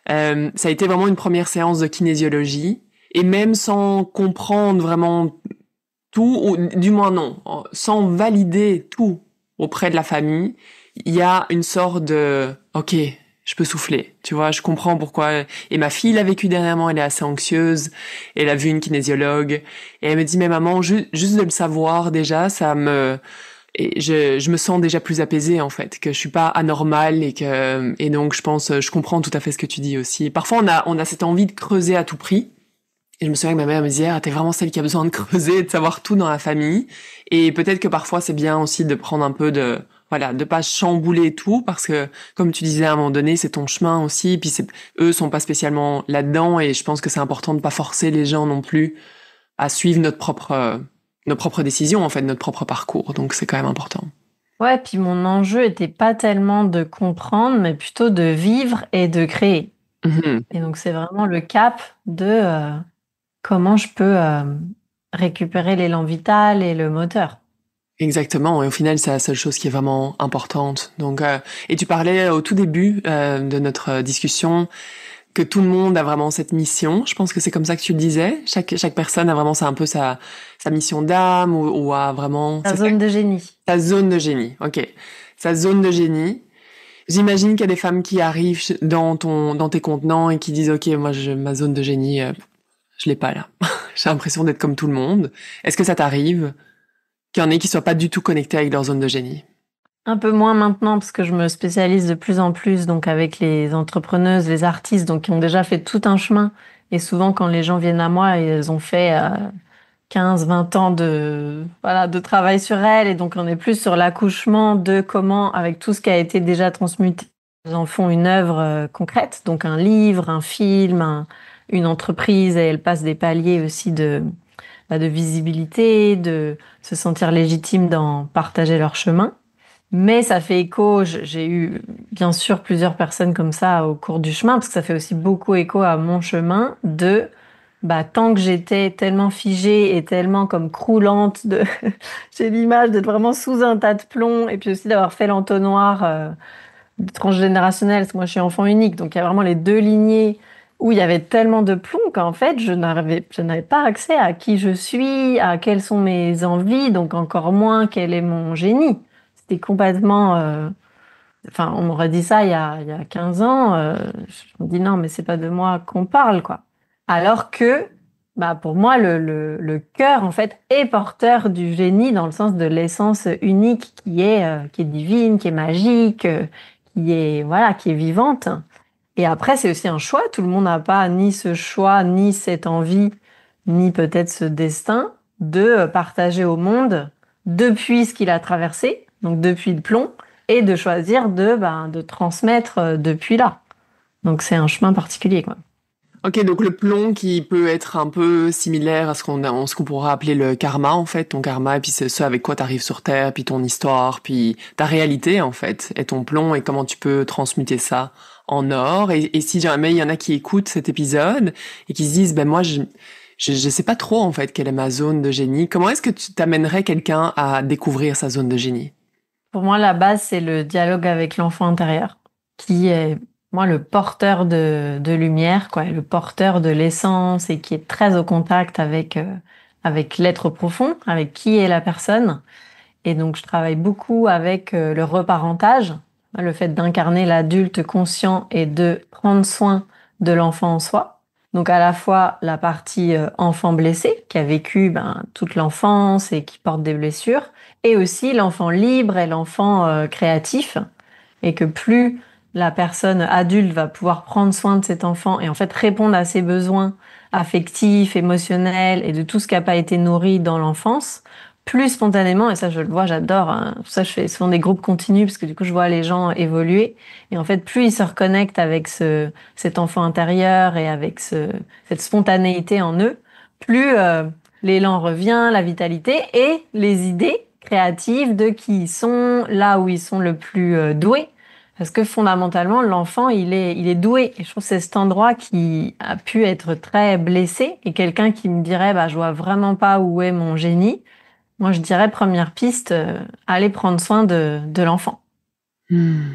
Ça a été vraiment une première séance de kinésiologie, Et même sans comprendre vraiment tout, ou du moins non, sans valider tout auprès de la famille, il y a une sorte de ok, je peux souffler, tu vois, je comprends pourquoi. Et ma fille l'a vécu dernièrement, elle est assez anxieuse, elle a vu une kinésiologue, et elle me dit mais maman, juste de le savoir déjà, ça me et je me sens déjà plus apaisée en fait, que je suis pas anormale et donc je pense je comprends tout à fait ce que tu dis aussi. Parfois on a cette envie de creuser à tout prix. Et je me souviens que ma mère me disait, ah, t'es vraiment celle qui a besoin de creuser, de savoir tout dans la famille. Et peut-être que parfois c'est bien aussi de prendre un peu de, voilà, de pas chambouler tout parce que, comme tu disais à un moment donné, c'est ton chemin aussi. Puis eux sont pas spécialement là-dedans et je pense que c'est important de pas forcer les gens non plus à suivre nos propres décisions, en fait, notre propre parcours. Donc c'est quand même important. Ouais, puis mon enjeu était pas tellement de comprendre, mais plutôt de vivre et de créer. Mhm. Et donc c'est vraiment le cap de comment je peux récupérer l'élan vital et le moteur. Exactement, et au final, c'est la seule chose qui est vraiment importante. Donc, et tu parlais au tout début de notre discussion que tout le monde a vraiment cette mission. Je pense que c'est comme ça que tu le disais. Chaque personne a vraiment sa mission d'âme ou a vraiment La zone de génie. sa zone de génie. Ok, sa zone de génie. J'imagine qu'il y a des femmes qui arrivent dans tes contenants et qui disent ok, moi ma zone de génie, je l'ai pas là. J'ai l'impression d'être comme tout le monde. Est-ce que ça t'arrive qu'il y en ait qui soient pas du tout connectés avec leur zone de génie? Un peu moins maintenant parce que je me spécialise de plus en plus donc avec les entrepreneuses, les artistes donc qui ont déjà fait tout un chemin et souvent quand les gens viennent à moi, ils ont fait 15, 20 ans de voilà, de travail sur elles et donc on est plus sur l'accouchement de comment avec tout ce qui a été déjà transmuté, ils en font une œuvre concrète, donc un livre, un film, une entreprise et elles passent des paliers aussi de visibilité, de se sentir légitime d'en partager leur chemin. Mais ça fait écho, j'ai eu bien sûr plusieurs personnes comme ça au cours du chemin, parce que ça fait aussi beaucoup écho à mon chemin de, bah, tant que j'étais tellement figée et tellement comme croulante de, j'ai l'image d'être vraiment sous un tas de plomb, et puis aussi d'avoir fait l'entonnoir transgénérationnel, parce que moi je suis enfant unique, donc il y a vraiment les deux lignées où il y avait tellement de plomb qu'en fait je n'avais pas accès à qui je suis, à quelles sont mes envies, donc encore moins quel est mon génie. C'était complètement, enfin on m'aurait dit ça il y a 15 ans, je me dis non mais c'est pas de moi qu'on parle quoi. Alors que bah pour moi le cœur en fait est porteur du génie dans le sens de l'essence unique qui est divine, qui est magique, qui est voilà, qui est vivante. Et après, c'est aussi un choix. Tout le monde n'a pas ni ce choix, ni cette envie, ni peut-être ce destin de partager au monde depuis ce qu'il a traversé, donc depuis le plomb, et de choisir de transmettre depuis là. Donc c'est un chemin particulier, quoi. Ok, donc le plomb qui peut être un peu similaire à ce qu'on pourrait appeler le karma en fait, ton karma et puis c'est ce avec quoi t'arrives sur Terre, puis ton histoire, puis ta réalité en fait, et ton plomb et comment tu peux transmuter ça en or. Et si jamais il y en a qui écoutent cet épisode et qui se disent ben moi je sais pas trop en fait quelle est ma zone de génie. Comment est-ce que tu t'amènerais quelqu'un à découvrir sa zone de génie? Pour moi, la base, c'est le dialogue avec l'enfant intérieur, qui est, moi, le porteur de lumière, quoi, le porteur de l'essence et qui est très au contact avec l'être profond, avec qui est la personne. Et donc, je travaille beaucoup avec le reparentage, le fait d'incarner l'adulte conscient et de prendre soin de l'enfant en soi. Donc, à la fois la partie enfant blessé, qui a vécu toute l'enfance et qui porte des blessures, et aussi l'enfant libre et l'enfant créatif, et que plus la personne adulte va pouvoir prendre soin de cet enfant et en fait répondre à ses besoins affectifs, émotionnels et de tout ce qui n'a pas été nourri dans l'enfance, plus spontanément, et ça je le vois, j'adore, hein, pour ça je fais souvent des groupes continus parce que du coup je vois les gens évoluer, et en fait plus ils se reconnectent avec cet enfant intérieur et avec cette spontanéité en eux, plus l'élan revient, la vitalité et les idées créatives de qui ils sont, là où ils sont le plus doués. Parce que fondamentalement, l'enfant, il est doué. Et je trouve que c'est cet endroit qui a pu être très blessé. Et quelqu'un qui me dirait, bah, je vois vraiment pas où est mon génie. Moi, je dirais, première piste, aller prendre soin de l'enfant. Hmm.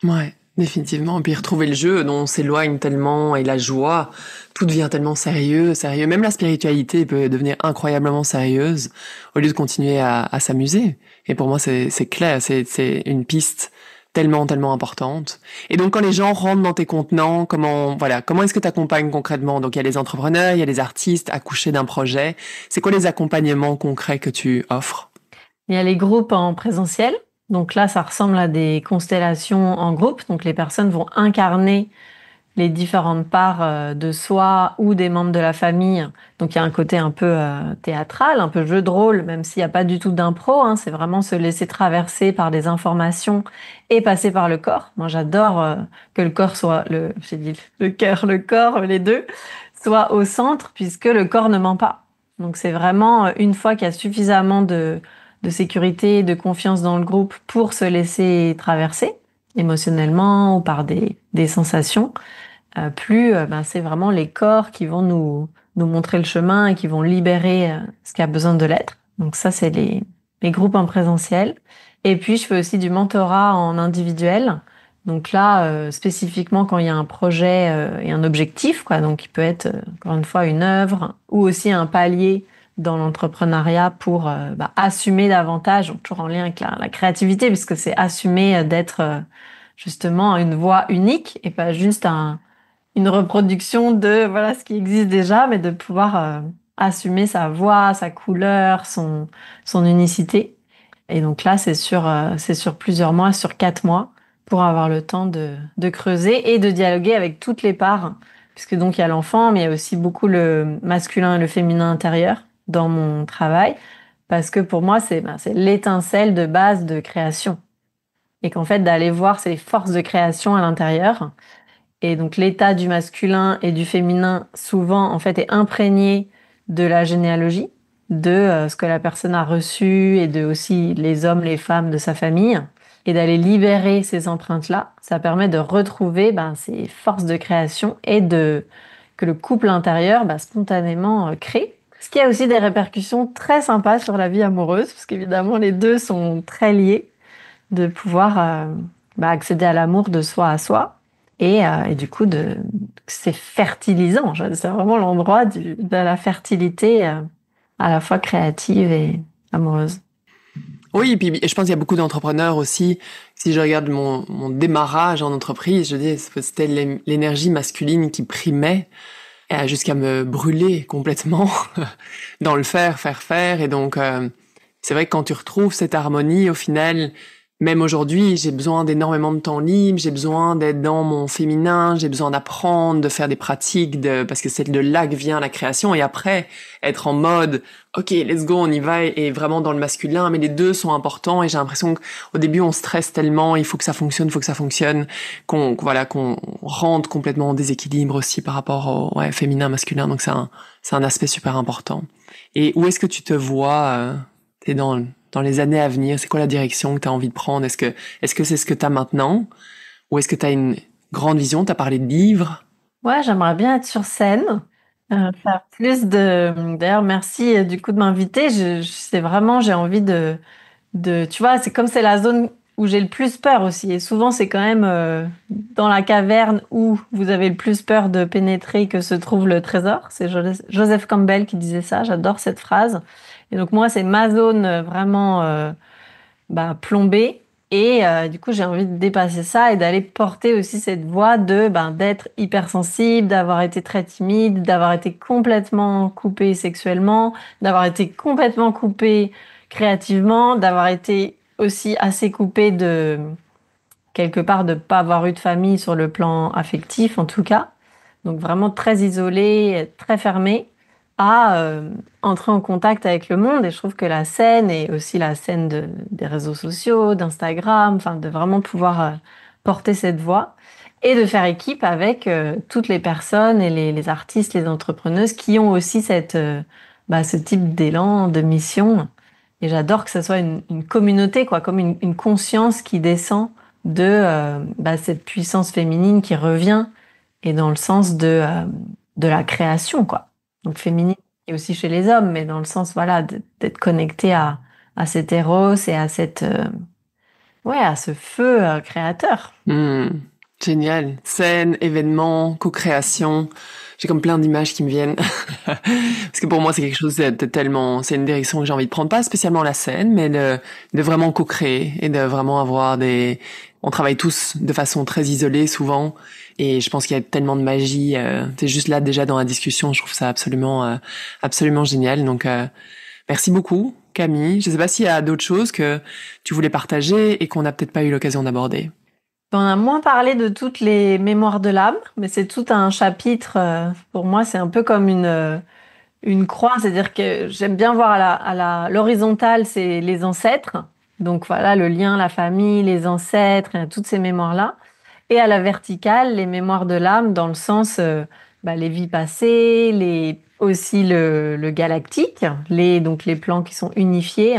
Ouais. Définitivement. Et puis retrouver le jeu dont on s'éloigne tellement et la joie, tout devient tellement sérieux, sérieux. Même la spiritualité peut devenir incroyablement sérieuse au lieu de continuer à s'amuser. Et pour moi, c'est clair, c'est une piste tellement, tellement importante. Et donc, quand les gens rentrent dans tes contenants, comment est-ce que tu accompagnes concrètement? Donc, il y a les entrepreneurs, il y a les artistes accouchés d'un projet. C'est quoi les accompagnements concrets que tu offres? Il y a les groupes en présentiel. Donc là, ça ressemble à des constellations en groupe. Donc les personnes vont incarner les différentes parts de soi ou des membres de la famille. Donc il y a un côté un peu théâtral, un peu jeu de rôle, même s'il n'y a pas du tout d'impro, hein. C'est vraiment se laisser traverser par des informations et passer par le corps. Moi, j'adore que le corps soit j'ai dit le cœur, le corps, les deux, soit au centre, puisque le corps ne ment pas. Donc c'est vraiment une fois qu'il y a suffisamment de sécurité, de confiance dans le groupe pour se laisser traverser émotionnellement ou par des sensations, c'est vraiment les corps qui vont nous montrer le chemin et qui vont libérer ce qui a besoin de l'être. Donc ça, c'est les groupes en présentiel. Et puis, je fais aussi du mentorat en individuel. Donc là, spécifiquement quand il y a un projet et un objectif, quoi. Donc il peut être, encore une fois, une œuvre ou aussi un palier dans l'entrepreneuriat pour assumer davantage, donc toujours en lien avec la créativité, puisque c'est assumer d'être justement une voix unique et pas juste une reproduction de voilà ce qui existe déjà, mais de pouvoir assumer sa voix, sa couleur, son unicité. Et donc là, c'est sur plusieurs mois, sur 4 mois, pour avoir le temps de creuser et de dialoguer avec toutes les parts, puisque donc il y a l'enfant, mais il y a aussi beaucoup le masculin et le féminin intérieur dans mon travail, parce que pour moi, c'est l'étincelle de base de création. Et qu'en fait, d'aller voir ces forces de création à l'intérieur, et donc l'état du masculin et du féminin souvent en fait est imprégné de la généalogie, de ce que la personne a reçu et de aussi les hommes, les femmes de sa famille. Et d'aller libérer ces empreintes-là, ça permet de retrouver ces forces de création et que le couple intérieur spontanément crée. Ce qui a aussi des répercussions très sympas sur la vie amoureuse, parce qu'évidemment les deux sont très liés, de pouvoir accéder à l'amour de soi à soi. Et du coup, c'est fertilisant. C'est vraiment l'endroit de la fertilité à la fois créative et amoureuse. Oui, et puis je pense qu'il y a beaucoup d'entrepreneurs aussi. Si je regarde mon démarrage en entreprise, je dis c'était l'énergie masculine qui primait jusqu'à me brûler complètement dans le faire. Et donc, c'est vrai que quand tu retrouves cette harmonie, au final, même aujourd'hui, j'ai besoin d'énormément de temps libre, j'ai besoin d'être dans mon féminin, j'ai besoin d'apprendre, de faire des pratiques, parce que c'est de là que vient la création. Et après, être en mode, ok, let's go, on y va, et vraiment dans le masculin. Mais les deux sont importants. Et j'ai l'impression qu'au début, on stresse tellement, il faut que ça fonctionne, qu'on rentre complètement en déséquilibre aussi par rapport au féminin, masculin. Donc c'est un aspect super important. Et où est-ce que tu te vois, t'es dans les années à venir? C'est quoi la direction que tu as envie de prendre? Est-ce que c'est ce que tu as maintenant? Ou est-ce que tu as une grande vision? Tu as parlé de livres? Ouais, j'aimerais bien être sur scène, faire plus D'ailleurs, merci du coup de m'inviter. C'est vraiment, j'ai envie tu vois, c'est comme c'est la zone où j'ai le plus peur aussi. Et souvent, c'est quand même dans la caverne où vous avez le plus peur de pénétrer que se trouve le trésor. C'est Joseph Campbell qui disait ça. J'adore cette phrase. Et donc moi, c'est ma zone vraiment plombée. Et du coup, j'ai envie de dépasser ça et d'aller porter aussi cette voix d'être hypersensible, d'avoir été très timide, d'avoir été complètement coupée sexuellement, d'avoir été complètement coupée créativement, d'avoir été aussi assez coupée de quelque part de pas avoir eu de famille sur le plan affectif en tout cas. Donc vraiment très isolée, très fermée à entrer en contact avec le monde. Et je trouve que la scène et aussi la scène des réseaux sociaux, d'Instagram, enfin de vraiment pouvoir porter cette voix et de faire équipe avec toutes les personnes et les artistes, les entrepreneuses qui ont aussi ce type d'élan, de mission. Et j'adore que ce soit une communauté, quoi, comme une conscience qui descend de cette puissance féminine qui revient et dans le sens de la création, quoi. Donc féminine et aussi chez les hommes, mais dans le sens voilà d'être connecté à cet éros et à à ce feu créateur. Hmm. Génial. Scène, événement, co-création. J'ai comme plein d'images qui me viennent. Parce que pour moi, c'est quelque chose de tellement, c'est une direction que j'ai envie de prendre. Pas spécialement la scène, mais de vraiment co-créer et de vraiment avoir on travaille tous de façon très isolée souvent. Et je pense qu'il y a tellement de magie. T'es juste là déjà dans la discussion. Je trouve ça absolument génial. Donc, merci beaucoup, Camille. Je sais pas s'il y a d'autres choses que tu voulais partager et qu'on n'a peut-être pas eu l'occasion d'aborder. On a moins parlé de toutes les mémoires de l'âme, mais c'est tout un chapitre. Pour moi, c'est un peu comme une croix, c'est-à-dire que j'aime bien voir l'horizontale, c'est les ancêtres. Donc voilà, le lien, la famille, les ancêtres, toutes ces mémoires-là. Et à la verticale, les mémoires de l'âme, dans le sens, les vies passées, aussi le galactique, donc les plans qui sont unifiés.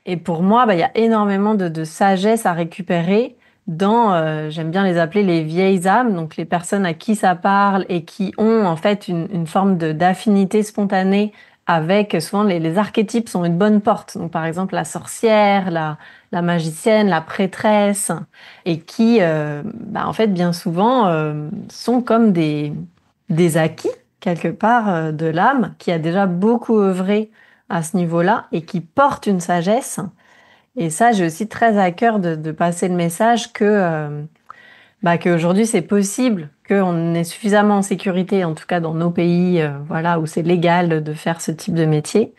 Et pour moi, il y a énormément de sagesse à récupérer dans, j'aime bien les appeler les vieilles âmes, donc les personnes à qui ça parle et qui ont en fait une forme d'affinité spontanée avec, souvent les archétypes sont une bonne porte. Donc par exemple la sorcière, la magicienne, la prêtresse, et qui, en fait, bien souvent, sont comme des acquis, quelque part, de l'âme, qui a déjà beaucoup œuvré à ce niveau-là et qui porte une sagesse. Et ça, j'ai aussi très à cœur de passer le message qu'aujourd'hui, c'est possible, qu'on est suffisamment en sécurité, en tout cas dans nos pays, voilà, où c'est légal de faire ce type de métier,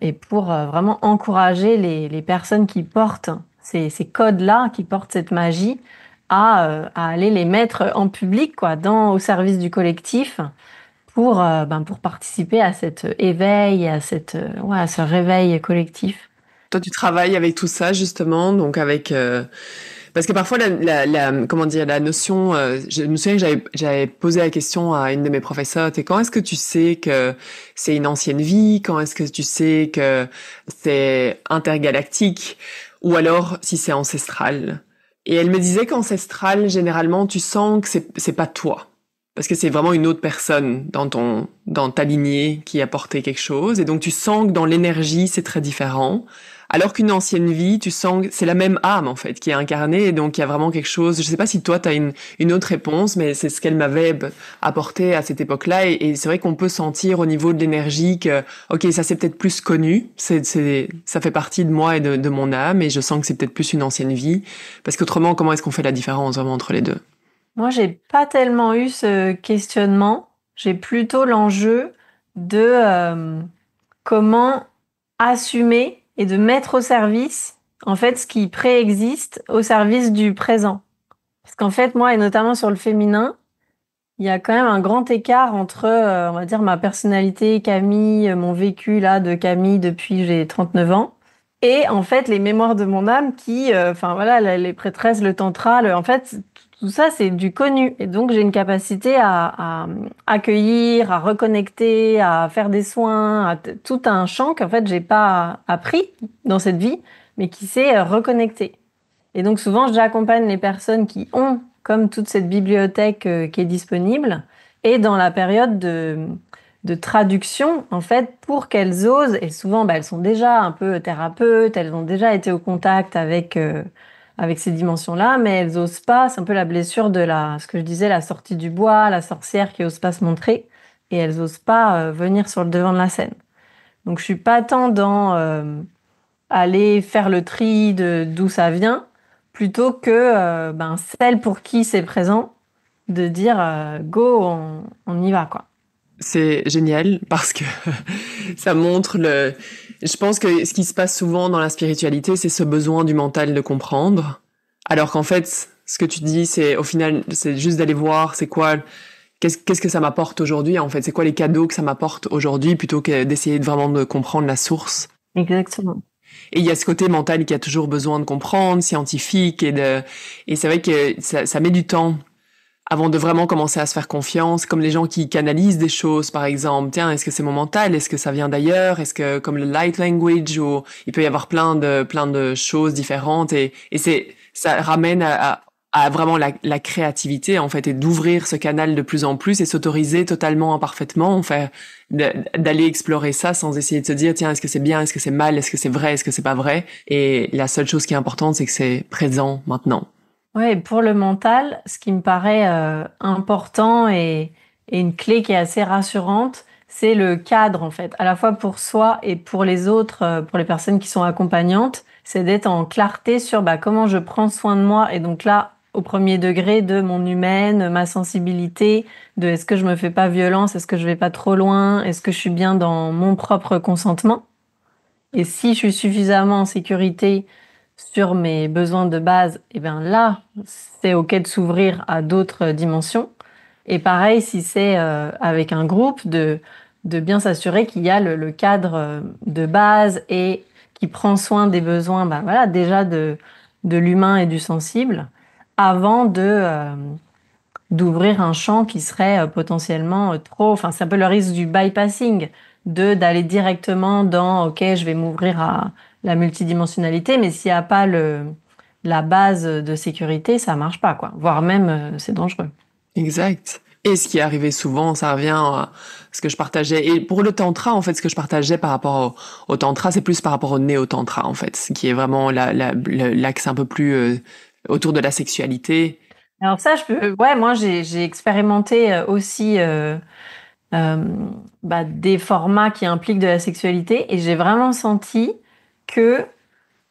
et pour vraiment encourager les personnes qui portent ces codes-là, qui portent cette magie, à aller les mettre en public, quoi, au service du collectif, pour participer à cet éveil, à ce réveil collectif. Toi, tu travailles avec tout ça justement, donc avec parce que parfois comment dire la notion. Je me souviens que j'avais posé la question à une de mes professeurs. Quand est-ce que tu sais que c'est une ancienne vie? Quand est-ce que tu sais que c'est intergalactique? Ou alors si c'est ancestral? Et elle me disait qu'ancestral, généralement, tu sens que c'est pas toi. Parce que c'est vraiment une autre personne dans ta lignée qui a porté quelque chose. Et donc, tu sens que dans l'énergie, c'est très différent. Alors qu'une ancienne vie, tu sens que c'est la même âme, en fait, qui est incarnée. Et donc, il y a vraiment quelque chose. Je sais pas si toi, t'as une autre réponse, mais c'est ce qu'elle m'avait apporté à cette époque-là. Et c'est vrai qu'on peut sentir au niveau de l'énergie que, OK, ça c'est peut-être plus connu. Ça fait partie de moi et de mon âme. Et je sens que c'est peut-être plus une ancienne vie. Parce qu'autrement, comment est-ce qu'on fait la différence vraiment entre les deux? Moi, j'ai pas tellement eu ce questionnement. J'ai plutôt l'enjeu de comment assumer et de mettre au service, en fait, ce qui préexiste au service du présent. Parce qu'en fait, moi, et notamment sur le féminin, il y a quand même un grand écart entre, on va dire, ma personnalité, Camille, mon vécu là de Camille depuis j'ai 39 ans, et en fait les mémoires de mon âme qui, enfin voilà, les prêtresses, le tantra, en fait, tout ça c'est du connu. Et donc j'ai une capacité à accueillir, à reconnecter, à faire des soins, tout un champ qu'en fait j'ai pas appris dans cette vie, mais qui s'est reconnecté. Et donc souvent, j'accompagne les personnes qui ont comme toute cette bibliothèque qui est disponible et dans la période de traduction, en fait, pour qu'elles osent, et souvent elles sont déjà un peu thérapeutes, elles ont déjà été au contact avec ces dimensions-là, mais elles osent pas, c'est un peu la blessure ce que je disais, la sortie du bois, la sorcière qui ose pas se montrer, et elles osent pas venir sur le devant de la scène. Donc je suis pas tant dans aller faire le tri de d'où ça vient, plutôt que celle pour qui c'est présent, de dire go, on y va, quoi. C'est génial parce que ça montre je pense que ce qui se passe souvent dans la spiritualité, c'est ce besoin du mental de comprendre. Alors qu'en fait, ce que tu dis, c'est au final, c'est juste d'aller voir c'est quoi, qu'est-ce que ça m'apporte aujourd'hui, en fait. C'est quoi les cadeaux que ça m'apporte aujourd'hui plutôt que d'essayer vraiment de comprendre la source. Exactement. Et il y a ce côté mental qui a toujours besoin de comprendre, scientifique et c'est vrai que ça met du temps avant de vraiment commencer à se faire confiance, comme les gens qui canalisent des choses, par exemple. Tiens, est-ce que c'est mon mental? Est-ce que ça vient d'ailleurs? Est-ce que, comme le light language, ou il peut y avoir plein de choses différentes et ça ramène à vraiment la créativité, en fait, et d'ouvrir ce canal de plus en plus et s'autoriser totalement imparfaitement, en fait, d'aller explorer ça sans essayer de se dire, tiens, est-ce que c'est bien? Est-ce que c'est mal? Est-ce que c'est vrai? Est-ce que c'est pas vrai? Et la seule chose qui est importante, c'est que c'est présent maintenant. Ouais, et pour le mental, ce qui me paraît important et une clé qui est assez rassurante, c'est le cadre en fait, à la fois pour soi et pour les autres, pour les personnes qui sont accompagnantes, c'est d'être en clarté sur comment je prends soin de moi et donc là, au premier degré de mon humaine, ma sensibilité, de est-ce que je me fais pas violence, est-ce que je vais pas trop loin, est-ce que je suis bien dans mon propre consentement. Et si je suis suffisamment en sécurité sur mes besoins de base, et bien là, c'est OK de s'ouvrir à d'autres dimensions. Et pareil, si c'est avec un groupe, de bien s'assurer qu'il y a le cadre de base et qui prend soin des besoins, voilà, déjà de l'humain et du sensible, avant d'ouvrir un champ qui serait potentiellement trop. Enfin, c'est un peu le risque du bypassing, d'aller directement dans OK, je vais m'ouvrir à la multidimensionnalité, mais s'il n'y a pas la base de sécurité, ça marche pas, quoi. Voire même, c'est dangereux. Exact. Et ce qui est arrivé souvent, ça revient à ce que je partageais. Et pour le tantra, en fait, ce que je partageais par rapport au tantra, c'est plus par rapport au néo-tantra, en fait, ce qui est vraiment l'axe un peu plus autour de la sexualité. Alors ça, ouais, moi j'ai expérimenté aussi euh, des formats qui impliquent de la sexualité et j'ai vraiment senti que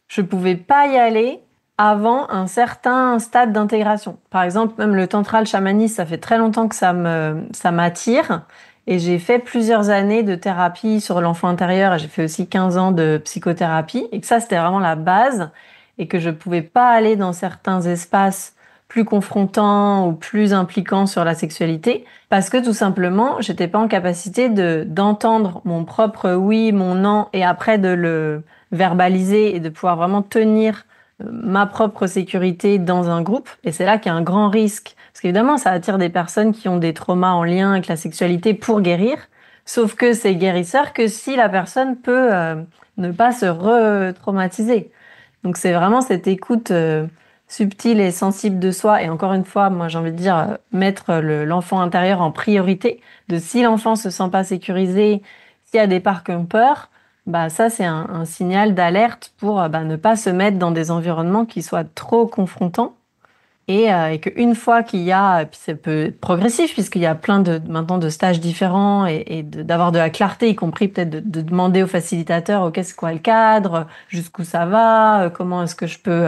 je pouvais pas y aller avant un certain stade d'intégration. Par exemple, même le tantra, le chamanisme, ça fait très longtemps que ça m'attire. Et j'ai fait plusieurs années de thérapie sur l'enfant intérieur et j'ai fait aussi 15 ans de psychothérapie. Et que ça, c'était vraiment la base. Et que je pouvais pas aller dans certains espaces plus confrontants ou plus impliquants sur la sexualité parce que tout simplement, j'étais pas en capacité d'entendre mon propre oui, mon non et après de le verbaliser et de pouvoir vraiment tenir ma propre sécurité dans un groupe. Et c'est là qu'il y a un grand risque. Parce qu'évidemment, ça attire des personnes qui ont des traumas en lien avec la sexualité pour guérir. Sauf que c'est guérisseur que si la personne peut ne pas se re-traumatiser. Donc c'est vraiment cette écoute subtile et sensible de soi. Et encore une fois, moi j'ai envie de dire, mettre l'enfant intérieur en priorité. De si l'enfant se sent pas sécurisé, s'il y a des parts qui ont peur, ça c'est un signal d'alerte pour ne pas se mettre dans des environnements qui soient trop confrontants et qu'une fois qu'il y a, puis ça peut être progressif puisqu'il y a plein maintenant de stages différents et d'avoir de la clarté, y compris peut-être de demander au facilitateur, ok, c'est quoi le cadre, jusqu'où ça va, comment est-ce que je peux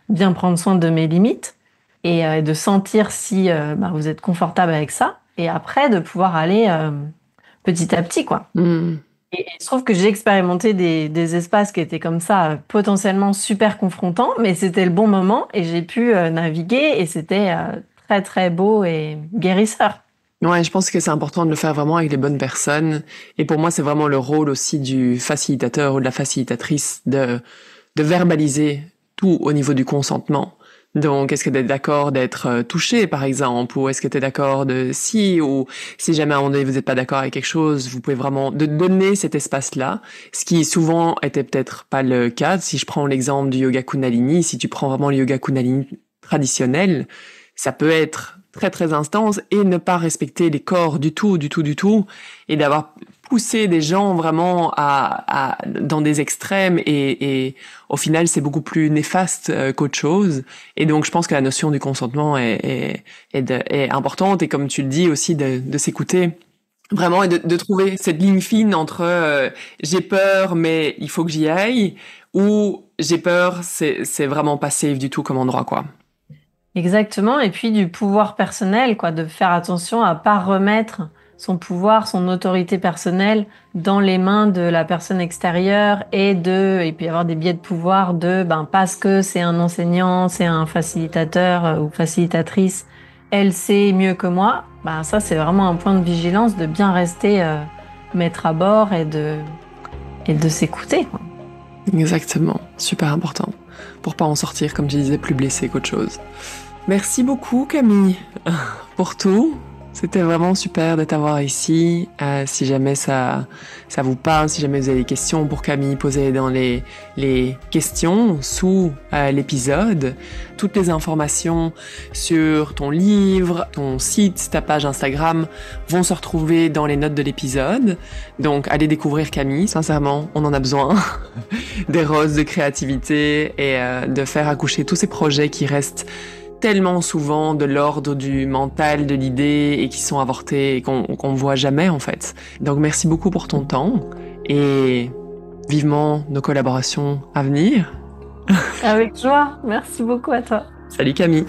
bien prendre soin de mes limites et de sentir si vous êtes confortable avec ça et après de pouvoir aller petit à petit, quoi. Hmm. Et je trouve que j'ai expérimenté des espaces qui étaient comme ça, potentiellement super confrontants, mais c'était le bon moment et j'ai pu naviguer et c'était très très beau et guérisseur. Ouais, je pense que c'est important de le faire vraiment avec les bonnes personnes. Et pour moi, c'est vraiment le rôle aussi du facilitateur ou de la facilitatrice de verbaliser tout au niveau du consentement. Donc, est-ce que tu es d'accord d'être touché, par exemple, ou est-ce que tu es d'accord de si, ou si jamais à un moment donné vous n'êtes pas d'accord avec quelque chose, vous pouvez vraiment de donner cet espace-là, ce qui souvent était peut-être pas le cas. Si je prends l'exemple du yoga Kundalini, si tu prends vraiment le yoga Kundalini traditionnel, ça peut être très très intense et ne pas respecter les corps du tout, et d'avoir poussé des gens vraiment dans des extrêmes et au final c'est beaucoup plus néfaste qu'autre chose. Et donc je pense que la notion du consentement est importante et comme tu le dis aussi de s'écouter vraiment et de trouver cette ligne fine entre j'ai peur mais il faut que j'y aille ou j'ai peur c'est vraiment pas safe du tout comme endroit quoi. Exactement, et puis du pouvoir personnel, quoi, de faire attention à pas remettre son pouvoir, son autorité personnelle dans les mains de la personne extérieure et puis avoir des biais de pouvoir parce que c'est un enseignant, c'est un facilitateur ou facilitatrice, elle sait mieux que moi. Ça c'est vraiment un point de vigilance de bien rester maître à bord et de s'écouter, quoi. Exactement, super important pour pas en sortir comme tu disais plus blessé qu'autre chose. Merci beaucoup Camille pour tout. C'était vraiment super de t'avoir ici. Si jamais ça vous parle, si jamais vous avez des questions pour Camille, posez dans les questions sous l'épisode. Toutes les informations sur ton livre, ton site, ta page Instagram vont se retrouver dans les notes de l'épisode. Donc allez découvrir Camille, sincèrement, on en a besoin. Des roses de créativité et de faire accoucher tous ces projets qui restent tellement souvent de l'ordre du mental, de l'idée, et qui sont avortées et qu'on voit jamais en fait. Donc merci beaucoup pour ton temps et vivement nos collaborations à venir. Avec joie. Merci beaucoup à toi. Salut Camille.